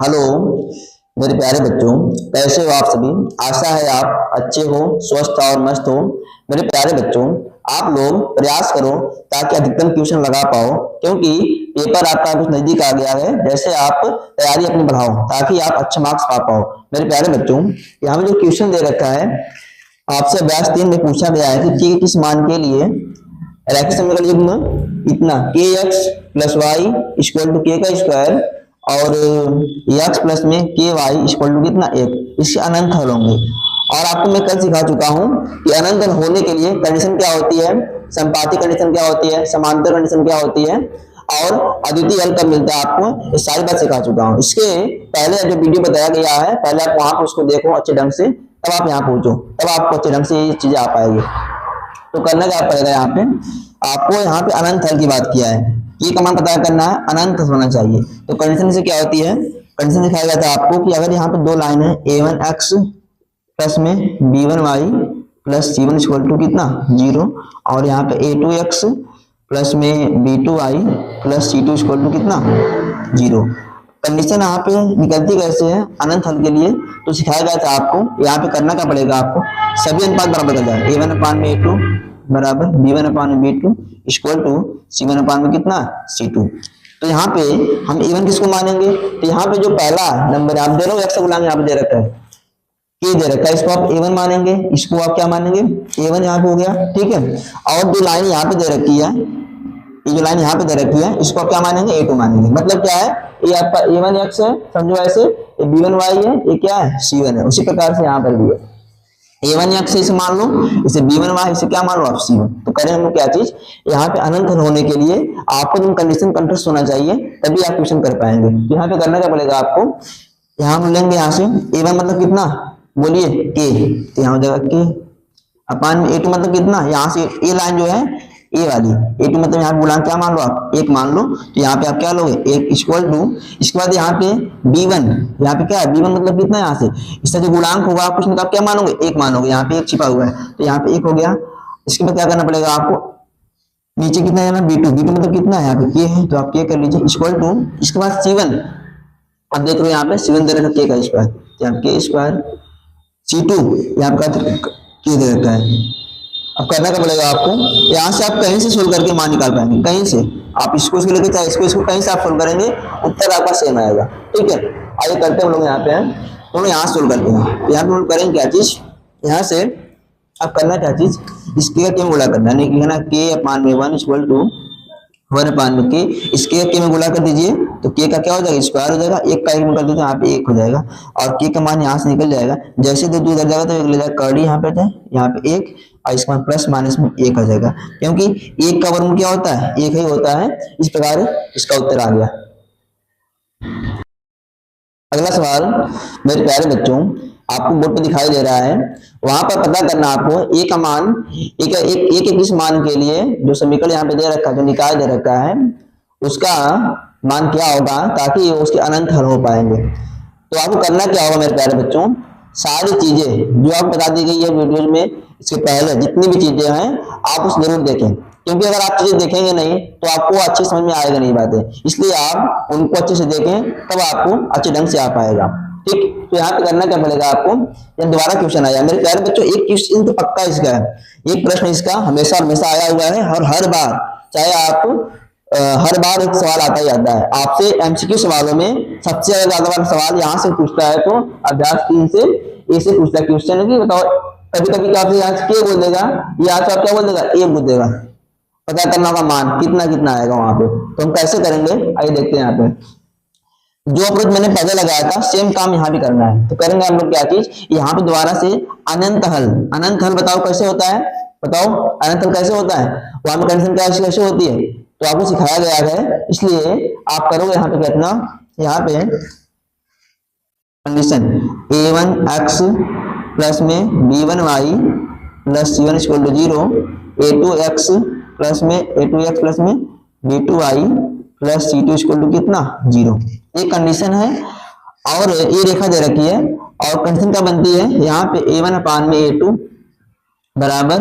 Hello मेरे प्यारे बच्चों, कैसे हो आप सभी। आशा है आप अच्छे हो, स्वस्थ और मस्त हो। मेरे प्यारे बच्चों, आप लोग प्रयास करो ताकि अधिकतम ट्यूशन लगा पाओ, क्योंकि पेपर आपका कुछ नजदीक आ गया है। जैसे आप तैयारी अपनी बढ़ाओ ताकि आप अच्छे मार्क्स पा पाओ। मेरे प्यारे बच्चों, यहाँ में जो क्वेश्चन दे रखा है, आपसे अभ्यास 3 में पूछा गया है कि t किस मान के लिए रैखिक समीकरण युग्म इतना के x plus y equal to k का स्क्वायर और एक्स प्लस में के वाई इक्वल टू कितना एक, इसके अनंत हल होंगे। और आपको मैं कल सिखा चुका हूं कि अनंत हल होने के लिए कंडीशन क्या होती है, संपाती कंडीशन क्या होती है, समांतर कंडीशन क्या होती है और अद्वितीय हल कब मिलता है। आपको ये सारी बात सिखा चुका हूं। इसके पहले जो वीडियो बताया गया है, पहले आप वहां पर उसको देखो अच्छे ढंग से, तब आप यहाँ पहुंचो, तब आपको अच्छे ढंग से ये चीजें आ पाएगी। तो करना क्या पड़ेगा, यहाँ पे आपको यहाँ पे अनंत हल की बात किया है, ये कमान पता करना है, अनंत होना चाहिए। तो कंडीशन से क्या होती है, कंडीशन दिखाया गया था आपको कि अगर यहाँ पे दो लाइन है a1x प्लस में b1y plus c1 equal to कितना 0 और यहाँ पे a2x प्लस में b2y plus c2 equal to कितना 0। कंडीशन यहाँ पे निकलती कैसे है अनंत हल के लिए, तो सिखाया गया था आपको। यहाँ पे करना क्या पड़ेगा, आपको सभी अनुपात बराबर कर जाए, a1 अपान में a2 बराबर b1 अपान में b2 इक्वल टू c1 अपान में कितना c2। तो यहाँ पे हम a1 किसको मानेंगे, तो यहाँ पे जो पहला नंबर आप दे रहे हो, एक्स गुलाम यहाँ पे दे रखा है, के दे रखा है, इसको आप a1 मानेंगे, इसको आप क्या मानेंगे a1 यहाँ पे हो गया, ठीक है। और जो लाइन यहाँ पे दे रखी है, ये जो लाइन यहाँ पे दे रखी है, इसको आप क्या मानेंगे a2 मानेंगे। मतलब क्या है, ये आपका a1 x है, समझो ऐसे, ये b1 y है, ये क्या है c1 है। उसी प्रकार से यहाँ पर भी है, a1 x इसे मान लो, इसे b1 y, इसे क्या मान लो आप c1। तो करें हम क्या चीज, यहाँ पे अनंत होने के लिए आपको तुम कंडीशन कंट्रोस्ट होना चाहिए, तभी आप क्वेश्चन कर पाएंगे। तो यहाँ पे करना क्या पड़ेगा आपको, यहाँ हम लेंगे यहाँ से a1 मतलब कितना बोलिए k, तो यहाँ हो जाएगा k अपान में a2 मतलब कितना, यहाँ से ये लाइन जो है ए वाली, a2 मतलब यहाँ गुणांक क्या मान लो आप एक मान लो, तो यहाँ पे आप क्या लोगे एक इक्वल टू, इसके बाद यहाँ पे b1, यहाँ पे क्या है b1 मतलब कितना, यहाँ से इसका जो गुणांक होगा आप कुछ नहीं, आप क्या मानोगे एक मानोगे, यहाँ पे एक छिपा हुआ है तो यहाँ पे एक हो गया। इसके बाद क्या करना पड़ेगा आपको, नीचे कितना है ना b2, b2 मतलब कितना है यहाँ पे k है, तो आप k कर लीजिए इक्वल टू, इसके बाद c1, अब देख लो यहाँ पे c1 दे रखा k का स्क्वायर, यहाँ k स्क्वायर, c2 यहाँ पे k दे रखा है। अब करना क्या पड़ेगा आपको, यहाँ से आप कहीं से सोल्व करके मान निकाल पाएंगे, कहीं से आप इसको लेके चाहे इसको कहीं से आप सोल्व करेंगे, उत्तर आपका सेम आएगा, ठीक है। आइए करते हैं हम लोग यहाँ पे, तो हम यहाँ सोल्व करते हैं। यहाँ पे हम करेंगे क्या चीज, यहाँ से आप करना क्या चीज, इसके का गुणा करना, नहीं लिखना के अपान में 1 इक्वल टू 1 अपान में के, इसके के में गुणा कर दीजिए तो के का क्या हो जाएगा स्क्वायर हो जाएगा, एक का एक में कर दीजिए यहाँ पे एक हो जाएगा और के का मान यहाँ से निकल जाएगा। जैसे दो इधर जाएगा तो एक ले जाएगा कर्डी यहाँ पे जाए, यहाँ पे एक और इसका प्लस माइनस में एक आ जाएगा, क्योंकि एक का वर्ग क्या होता है एक ही होता है। इस प्रकार इसका उत्तर आ गया। अगला सवाल मेरे प्यारे बच्चों, आपको बोर्ड पे दिखाई दे रहा है, वहां पर पता करना आपको ए का मान, एक किस मान के लिए जो समीकरण यहाँ पे दे रखा है, जो निकाय दे रखा है, उसका मान क्या होगा ताकि उसके अनंत हल हो पाएंगे। तो आपको करना क्या होगा मेरे प्यारे बच्चों, सारी चीजें जो आपको बता दी गई है वीडियो में, इसके पहले जितनी भी चीजें हैं आप उस जरूर देखें, क्योंकि अगर आप चीजें देखेंगे नहीं तो आपको अच्छे समझ में आएगा नहीं बातें, इसलिए आप उनको अच्छे से देखें, तब आपको अच्छे ढंग से आ पाएगा, ठीक। तो यहाँ पे करना क्या पड़ेगा आपको, दोबारा क्वेश्चन आया मेरे प्यारे बच्चों, एक क्वेश्चन तो पक्का इसका है, एक प्रश्न इसका हमेशा हमेशा आया हुआ है, और हर बार चाहे आप हर बार एक सवाल आता ही आता है आपसे। एमसीक्यू सवालों में सबसे ज्यादा बार सवाल यहाँ से पूछता है, तो अभ्यास 3 से ए से पूछता है क्वेश्चन कि बताओ, कभी कभी आपसे यहाँ से के बोल देगा, यहाँ से आप क्या बोल देगा ए बोल देगा, पता करना होगा मान कितना कितना आएगा वहां पे। तो हम कैसे करेंगे आइए देखते हैं। यहाँ पे जो अप्रोच मैंने पहले लगाया था सेम काम यहाँ भी करना है। तो करेंगे हम लोग क्या चीज, यहाँ पे दोबारा से अनंत हल, अनंत हल बताओ कैसे होता है, बताओ अनंत हल कैसे होता है, वहां पे कंडीशन कैसे होती है, तो आपको सिखाया गया है, इसलिए आप करोगे यहाँ पे कितना, यहाँ पे कंडीशन a1x प्लस में b1y plus c1 equal to 0, a2x plus में a2x प्लस में b2y plus c2 equal to कितना 0, ये कंडीशन है। और ये रेखा दे रखी है, और कंडीशन क्या बनती है, यहाँ पे a1 अपान में a2 बराबर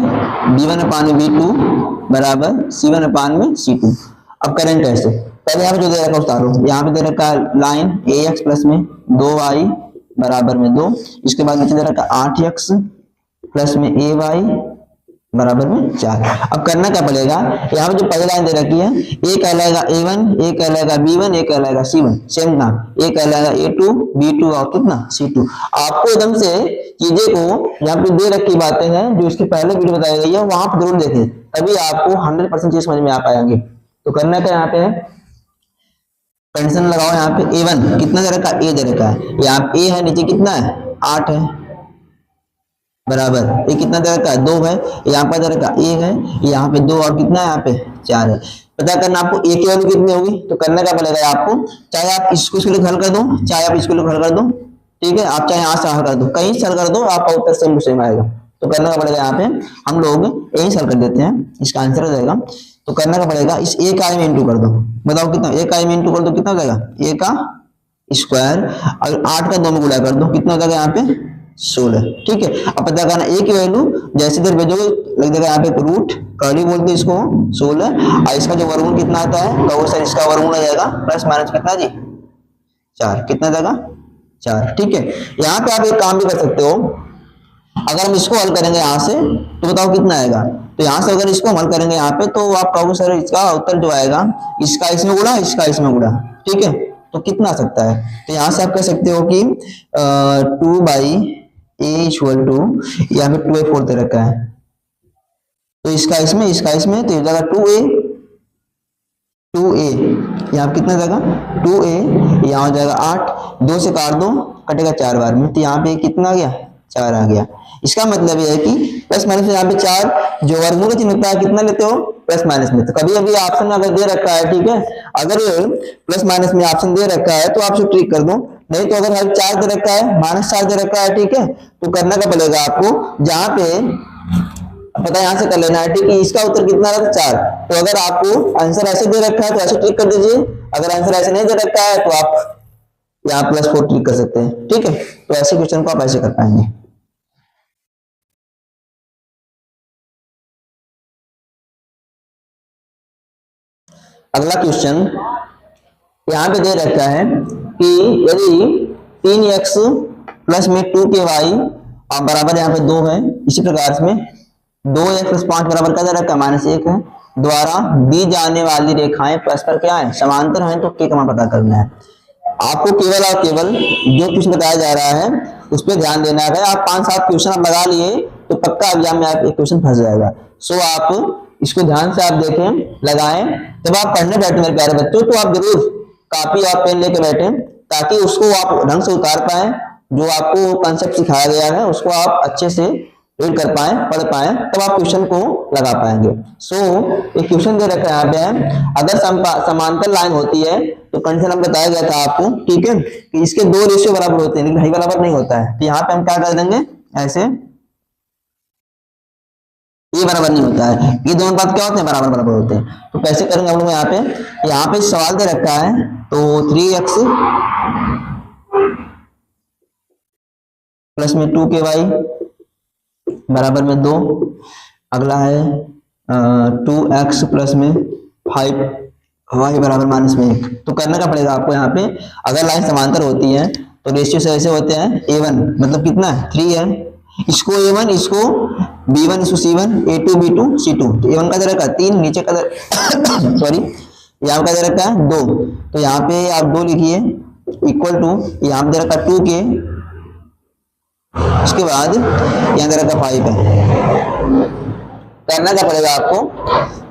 b1 अपान में b2 बराबर c1 अपान में c2। अब करें कैसे, पहले यहाँ पे जो दे रखा है उतारो। यहाँ पे दे रखा है लाइन ए एक्स प्लस में 2y बराबर में 2। इसके बाद नीचे दे रखा है 8x प्लस में ए वाई बराबर में 4। अब करना क्या पड़ेगा, यहाँ पे जो पहली लाइन दे रखी है ए कहलाएगा a1, ए कहलाएगा b1, ए कहलाएगा c1, सेम ना, ए कहलाएगा a2, b2 और कितना c2। आपको एकदम से चीजें को यहाँ पे दे रखी बातें हैं जो इसके पहले वीडियो बताई गई है वहां पर जरूर देखें, तभी आपको 100% चीज समझ में आ पाएंगे। तो करना क्या, यहाँ पे कंडीशन लगाओ। यहाँ पे a1 कितना दे रखा है, ए दे रखा है, यहाँ पे a है, नीचे कितना है 8 है बराबर, ये कितना दे रखा है 2 है, यहाँ पर दे रखा 1 है, यहाँ पे 2 और कितना है यहाँ पे 4 है। पता करना आपको ए की वैल्यू कितनी होगी, तो करने का पड़ेगा आपको, चाहे आप इसको इसके लिए हल कर दो, चाहे आप इसको हल कर दो, ठीक है, आप चाहे यहाँ से हल कर दो, कहीं से हल कर दो, आपका उत्तर सेम टू सेम आएगा। तो करने का पड़ेगा यहाँ पे हम लोग यही हल कर देते हैं, इसका आंसर हो जाएगा। तो करने का पड़ेगा इस ए का में इंटू कर दो, बताओ कितना, ए का में इंटू कर दो कितना हो जाएगा, ए का स्क्वायर और 8 का 2 में गुणा कर दो, कितना हो जाएगा यहाँ पे 16। ठीक है, अब पता करना ए की वैल्यू जैसे देर भेजोगे लग जाएगा यहाँ पे रूट कर्ली बोलते हैं इसको 16, और इसका जो वर्गमूल कितना आता है तो सर इसका वर्गमूल आ जाएगा प्लस माइनस कितना जी 4, कितना जाएगा 4। ठीक है, यहाँ पे आप एक काम भी कर सकते हो, अगर हम इसको हल करेंगे यहाँ से तो बताओ कितना आएगा, तो यहाँ से अगर इसको हल करेंगे यहाँ पे तो आप कहोगे सर इसका उत्तर जो आएगा इसका इसमें गुणा इसका इसमें गुणा, ठीक है, तो कितना आ सकता है, तो यहाँ से आप कह सकते हो कि 2/a इक्वल टू यहाँ पे 2a4 दे रखा है, तो इसका इसमें तो ये जाएगा 2a यहाँ कितना जाएगा 2a, यहाँ हो जाएगा 8, 2 से काट दो कटेगा 4 बार में, तो यहाँ पे कितना आ गया 4 आ गया। इसका मतलब यह है कि प्लस माइनस में यहाँ पे 4 जो वर्गमूल का चिन्ह होता है कितना लेते हो प्लस माइनस में, तो कभी अभी ऑप्शन में अगर दे रखा है, ठीक है, अगर प्लस माइनस में ऑप्शन दे रखा है तो आप इसे ट्रिक कर दो, नहीं तो अगर हर 4 दे रखा है -4 दे रखा है, ठीक है, तो करना क्या पड़ेगा आपको, जहां पे पता यहां से कर लेना है, ठीक है, इसका उत्तर कितना रहता है 4, तो अगर आपको आंसर ऐसे दे रखा है तो ऐसे ट्रिक कर दीजिए, अगर आंसर ऐसे नहीं दे रखा है तो आप यहाँ +4 ट्रिक कर सकते हैं। ठीक है, तो ऐसे क्वेश्चन को आप ऐसे कर पाएंगे। अगला क्वेश्चन यहाँ पे दे रखा है कि यदि 3x प्लस में 2ky बराबर यहाँ पे 2 है, इसी प्रकार से 2x प्लस 5 बराबर क्या दे रखा है -1 है, द्वारा दी जाने वाली रेखाएं परस्पर क्या है समांतर हैं, तो k का मान पता करना है। आपको केवल और केवल जो कुछ बताया जा रहा है उस पर ध्यान देना है। आप 5-7 क्वेश्चन आप लगा लिए तो पक्का एग्जाम में आप एक क्वेश्चन फंस जाएगा। सो आप इसको ध्यान से आप देखें, लगाएं, जब आप पढ़ने बैठे मेरे प्यारे बच्चों तो आप जरूर कॉपी और पेन लेके बैठे ताकि उसको आप ढंग से उतार पाए, जो आपको कंसेप्ट सिखाया गया है उसको आप अच्छे से रीड कर पाए, पढ़ पाए, तब आप क्वेश्चन को लगा पाएंगे। सो एक क्वेश्चन दे रखा है यहाँ पे, अगर समांतर लाइन होती है तो कंडीशन हम बताया गया था आपको, ठीक है, कि इसके 2 रेशियो बराबर होते हैं लेकिन ढाई बराबर नहीं होता है, तो यहाँ पे हम क्या कर देंगे ऐसे, ये बराबर नहीं होता है, ये दोनों बात क्या होते हैं बराबर होते हैं। तो कैसे करेंगे हम लोग, यहाँ पे सवाल दे रखा है तो 3x प्लस में 2ky बराबर में 2, अगला है 2x प्लस में 5y बराबर -1। तो करने का पड़ेगा आपको, यहाँ पे अगर लाइन समांतर होती है तो रेशियो से ऐसे होते हैं, a1 मतलब कितना है 3 है, इसको a1 इसको b1 इसको c1, a2 b2 c2, तो a1 का दे रखा है 3, नीचे का सॉरी यहाँ का दे रखा है 2, तो यहाँ पे आप 2 लिखिए इक्वल टू यहाँ पे दे रखा 2k, उसके बाद यहाँ दे रखा 5 है। करना क्या पड़ेगा आपको,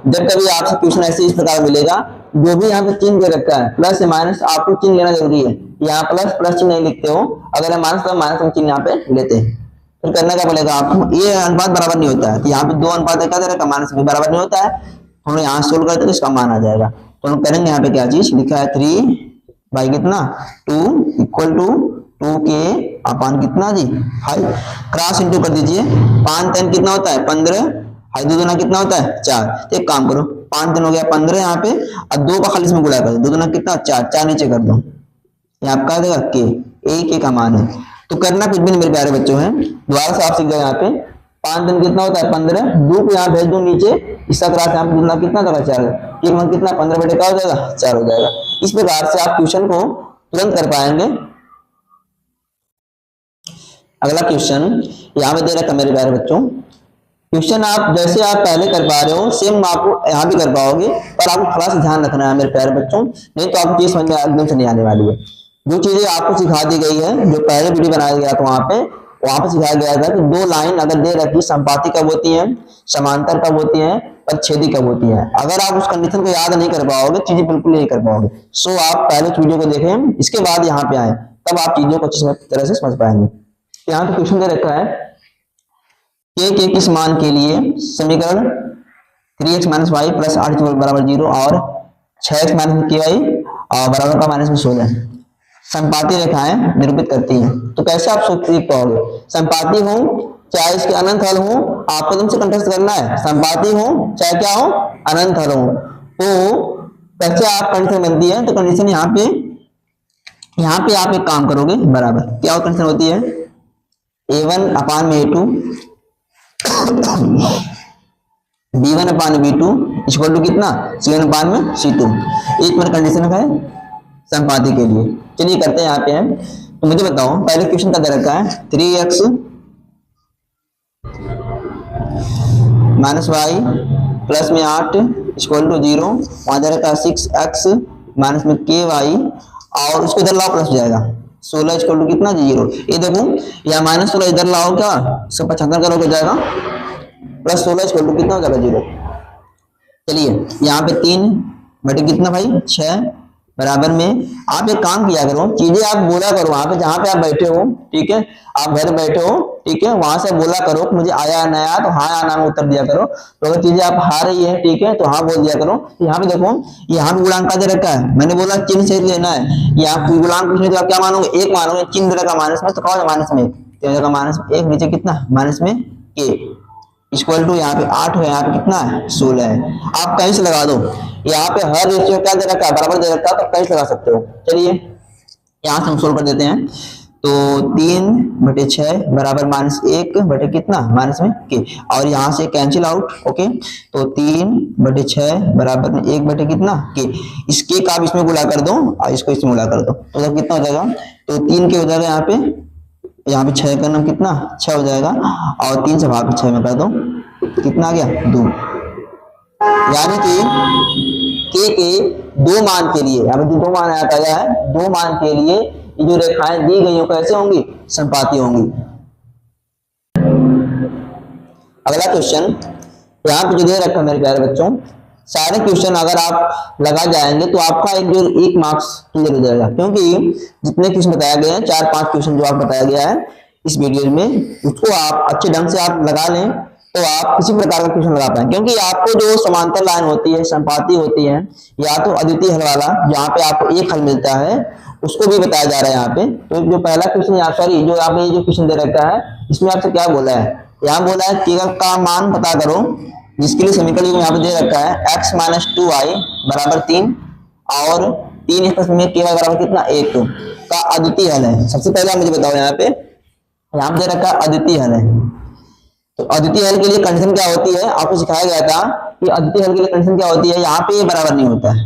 जब कभी आपसे क्वेश्चन ऐसे इस प्रकार मिलेगा, जो भी यहाँ पे चिन्ह दे रखा है प्लस या माइनस आपको चिन्ह लेना जरूरी है, यहाँ प्लस चिन्ह नहीं लिखते हो, अगर माइनस तो माइनस चिन्ह यहाँ पे लेते हैं। फिर करना क्या पड़ेगा आपको, ये अनुपात बराबर नहीं होता है, तो यहाँ पे 2 अनुपात क्या दे रखा है -b बराबर नहीं होता है, हम यहाँ सोल्व करते तो इसका मान आ जाएगा। तो हम करेंगे यहाँ पे क्या चीज लिखा है 3 कितना 2 इक्वल टू 2k अपान कितना जी 5, क्रॉस इंटू कर दीजिए, 5 3 कितना होता है 15, 2 दूना कितना होता है 4, तो एक काम करो 5 दिन हो गया 15 यहाँ पे, और 2 का खाली इसमें गुणा कर दो, 2 दूना कितना 4 नीचे कर दो, ये आपका आ जाएगा k, a का मान है। तो करना कुछ भी नहीं मेरे प्यारे बच्चों हैं, दोबारा से आप सीख जाए यहाँ पे 5 दिन कितना होता है 15, 2 को यहाँ भेज दो नीचे, इसका क्लास यहाँ पे कितना होगा 4, एक मन कितना 15 बटे क्या हो जाएगा 4 हो जाएगा। इस प्रकार से आप क्वेश्चन को तुरंत कर पाएंगे। अगला क्वेश्चन यहाँ पे दे रखा मेरे प्यारे बच्चों, क्वेश्चन आप जैसे आप पहले कर पा रहे हो सेम आपको यहाँ भी कर पाओगे, पर आपको थोड़ा सा ध्यान रखना है मेरे प्यारे बच्चों, नहीं तो आपको चीज समझ में एकदम से नहीं आने वाली है। जो चीजें आपको सिखा दी गई है, जो पहले वीडियो बनाया गया था वहां पे सिखाया गया था कि 2 लाइन अगर दे रखी, संपाती कब होती है, समांतर कब होती है, परिच्छेदी कब होती है। अगर आप उस कंडीशन को याद नहीं कर पाओगे, चीजें बिल्कुल नहीं कर पाओगे। सो आप पहले वीडियो को देखें, इसके बाद यहाँ पे आए, तब आप चीजों को अच्छी तरह से समझ पाएंगे। यहाँ पे क्वेश्चन दे रखा है के किस मान के लिए समीकरण 3x - y + 8 बराबर 0 और 6x - ky बराबर का -16 संपाती रेखाएं निरूपित करती हैं। तो कैसे आप सीख पाओगे, संपाती हो चाहे इसके अनंत हल हो, आपको एकदम से कंटेस्ट करना है, संपाती हो चाहे क्या हो अनंत हल हो। तो कैसे आप कंडीशन बनती है, तो कंडीशन यहाँ पे आप एक काम करोगे, बराबर क्या कंडीशन होती है, a1/a2 b1/b2 इक्वल टू कितना c1/c2। एक मिनट कंडीशन है संपाती के लिए। चलिए करते हैं यहाँ पे हम। तो मुझे बताओ पहले क्वेश्चन का दे रखा है 3x - y प्लस में 8 इक्वल टू 0, वहां दे रखा है 6x माइनस में ky और उसको इधर लाओ प्लस हो जाएगा 16 इक्वल टू कितना 0। ये देखो या -16 इधर लाओ क्या 75 करोगे जाएगा प्लस 16 इक्वल टू कितना हो जाएगा 0। चलिए यहाँ पे 3 बटे कितना भाई 6 बराबर में आप एक काम किया करो, चीजें आप बोला करो वहां पे जहां पे आप बैठे हो, ठीक है, आप घर बैठे हो, ठीक है, वहां से बोला करो कि मुझे आया ना आया, तो हाँ या ना में उत्तर दिया करो। तो अगर चीजें आप हार रही है, ठीक है, तो हाँ बोल दिया करो। यहाँ पे देखो यहाँ पे गुणांक दे रखा है, मैंने बोला चिन्ह सहित लेना है, यहाँ गुणांक पूछने तो आप क्या मानोगे 1 मानोगे, चिन्ह दे रखा माइनस में तो कहा माइनस में, तो -1 नीचे कितना माइनस में के इक्वल टू यहाँ पे 8 है, यहाँ पे कितना है 16 है। आप कहीं से लगा दो, यहाँ पे हर रेशियो क्या दे रखा है बराबर दे रखा है, तो कहीं से लगा सकते हो। चलिए यहाँ से हम सोल्व कर देते हैं। तो 3 बटे 6 बराबर -1 बटे कितना माइनस में के, और यहाँ से कैंसिल आउट, ओके। तो 3 बटे 6 बराबर में 1 बटे कितना के, इसके का आप इसमें गुणा कर दो और इसको इसमें गुणा कर दो, तो कितना हो जाएगा, तो 3 के हो जाएगा यहाँ पे 6 का नाम कितना 6 हो जाएगा, और 3 से भाग 6 में कर दो कितना आ गया 2। यानी कि के 2 मान के लिए, यहाँ पे 2 मान आया है, 2 मान के लिए ये जो रेखाएं दी गई हो कैसे होंगी संपाती होंगी। अगला क्वेश्चन यहाँ पे जो दे रखा है मेरे प्यारे बच्चों, सारे क्वेश्चन अगर आप लगा जाएंगे तो आपका एक मार्क्स क्लियर हो जाएगा, क्योंकि जितने क्वेश्चन बताया गए हैं 4-5 क्वेश्चन जो आप बताया गया है इस वीडियो में, उसको आप अच्छे ढंग से आप लगा लें तो आप किसी प्रकार का क्वेश्चन लगा पाएंगे। क्योंकि आपको जो समांतर लाइन होती है, संपाती होती है, या तो अद्वितीय हल वाला जहाँ पे आपको एक हल मिलता है उसको भी बताया जा रहा है यहाँ पे। तो जो पहला क्वेश्चन सॉरी जो आपने ये जो क्वेश्चन दे रखा है इसमें आपसे क्या बोला है, यहाँ बोला है के का मान पता करो, जिसके लिए समीकरण यहाँ पे दे रखा है x - 2y बराबर 3 और 3 में के बराबर कितना 1 का अद्वितीय हल है। सबसे पहले मुझे बताओ यहाँ पे दे रखा है अद्वितीय हल है। तो अद्वितीय हल के लिए कंडीशन क्या होती है, आपको सिखाया गया था कि अद्वितीय हल के लिए कंडीशन क्या होती है, यहाँ पे ये बराबर नहीं होता है,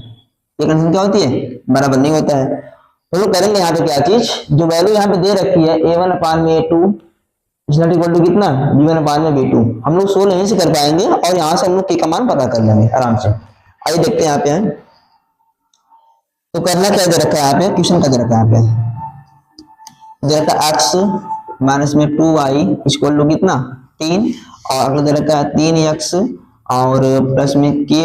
ये कंडीशन क्या होती है बराबर नहीं होता है। तो लोग करेंगे यहाँ पे क्या चीज, जो वैल्यू यहाँ पे दे रखी है a1/a2 इक्वल टू कितना b1/b2, हम लोग सोल्व यहीं से कर पाएंगे और यहाँ से हम लोग के का मान पता कर लेंगे आराम से। आइए देखते हैं यहाँ पे हैं। तो करना क्या दे रखा है यहाँ पे, क्वेश्चन क्या दे रखा है यहाँ पे, दे रखा है x - 2y इक्वल टू कितना 3 और अगला दे रखा है 3x और प्लस में ky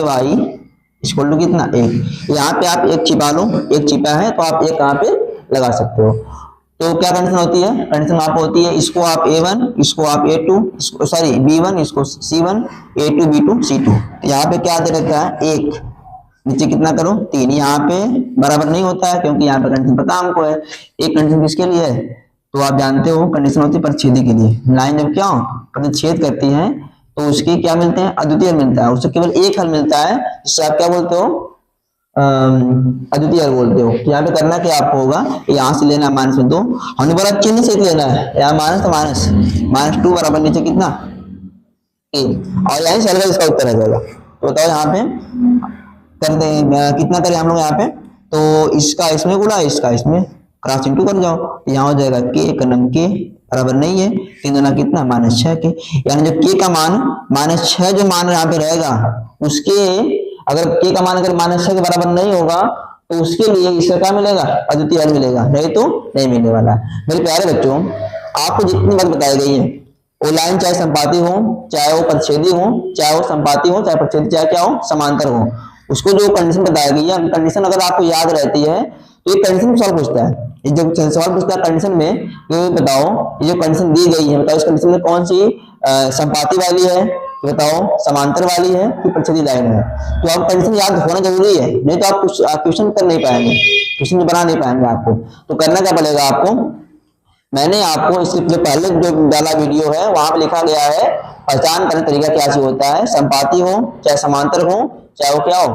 इक्वल टू कितना 1। यहाँ पे आप एक छिपा लो, एक छिपा है तो आप एक यहाँ पे लगा सकते हो। तो क्या कंडीशन होती है, कंडीशन आप होती है इसको आप a1 इसको आप a2 सॉरी b1 इसको c1 a2 b2 c2। यहाँ पे क्या दे रखा है 1, नीचे कितना करो 3, यहाँ पे बराबर नहीं होता है क्योंकि यहाँ पे कंडीशन पता हमको है। एक कंडीशन किसके लिए है, तो आप जानते हो कंडीशन होती है परिच्छेदी के लिए। लाइन जब क्या परिच्छेद करती है तो उसके क्या मिलते हैं अद्वितीय मिलता है, उससे केवल एक हल मिलता है, जिससे आप क्या बोलते हो अद्वितीय हल बोलते हो। यहाँ पे करना क्या आपको होगा, यहाँ से लेना -2, हमने बोला चिन्ह से लेना है, यहाँ -2 बराबर नीचे कितना के, और यानी सेल का इसका उत्तर आ जाएगा। तो बताओ यहाँ पे करते हैं कितना करें हम लोग यहाँ पे, तो इसका इसमें गुणा, इसका इसमें क्रॉस इंटू कर जाओ, यहाँ हो जाएगा के का नम के बराबर नहीं है, 3 दूना कितना -6 के, यानी जो के का मान -6 जो मान यहाँ पे रहेगा उसके, अगर के का मान अगर -6 के बराबर नहीं होगा तो उसके लिए इसका क्या मिलेगा, अद्वितीय हल मिलेगा, नहीं तो नहीं मिलने वाला। मेरे प्यारे बच्चों, आपको जितनी बात बताई गई है वो लाइन चाहे संपाती हो, चाहे वो परिच्छेदी हो, चाहे वो संपाती हो, चाहे परिच्छेदी, चाहे क्या हो समांतर हो, उसको जो कंडीशन बताई गई है, कंडीशन अगर आपको याद रहती है तो ये कंडीशन सवाल पूछता है। ये जो सवाल पूछता है कंडीशन में, ये बताओ ये जो कंडीशन दी गई है, बताओ इस कंडीशन में कौन सी संपाती वाली है, बताओ समांतर वाली है कि परिच्छेदी लाइन है। तो आप कंडीशन याद होना जरूरी है, नहीं तो आप क्वेश्चन कर नहीं पाएंगे, क्वेश्चन बना नहीं पाएंगे आपको। तो करना क्या पड़ेगा आपको, मैंने आपको इससे जो पहले जो डाला वीडियो है वहां पे लिखा गया है पहचान करने तरीका क्या चीज होता है, संपाती हो चाहे समांतर हो चाहे वो क्या हो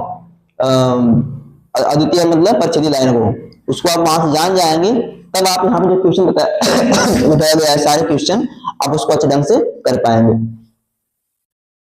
अद्वितीय मतलब परिच्छेदी लाइन हो, उसको आप वहां से जान जाएंगे, तब आप यहाँ पे जो क्वेश्चन बताया गया है सारे क्वेश्चन आप उसको अच्छे ढंग से कर पाएंगे।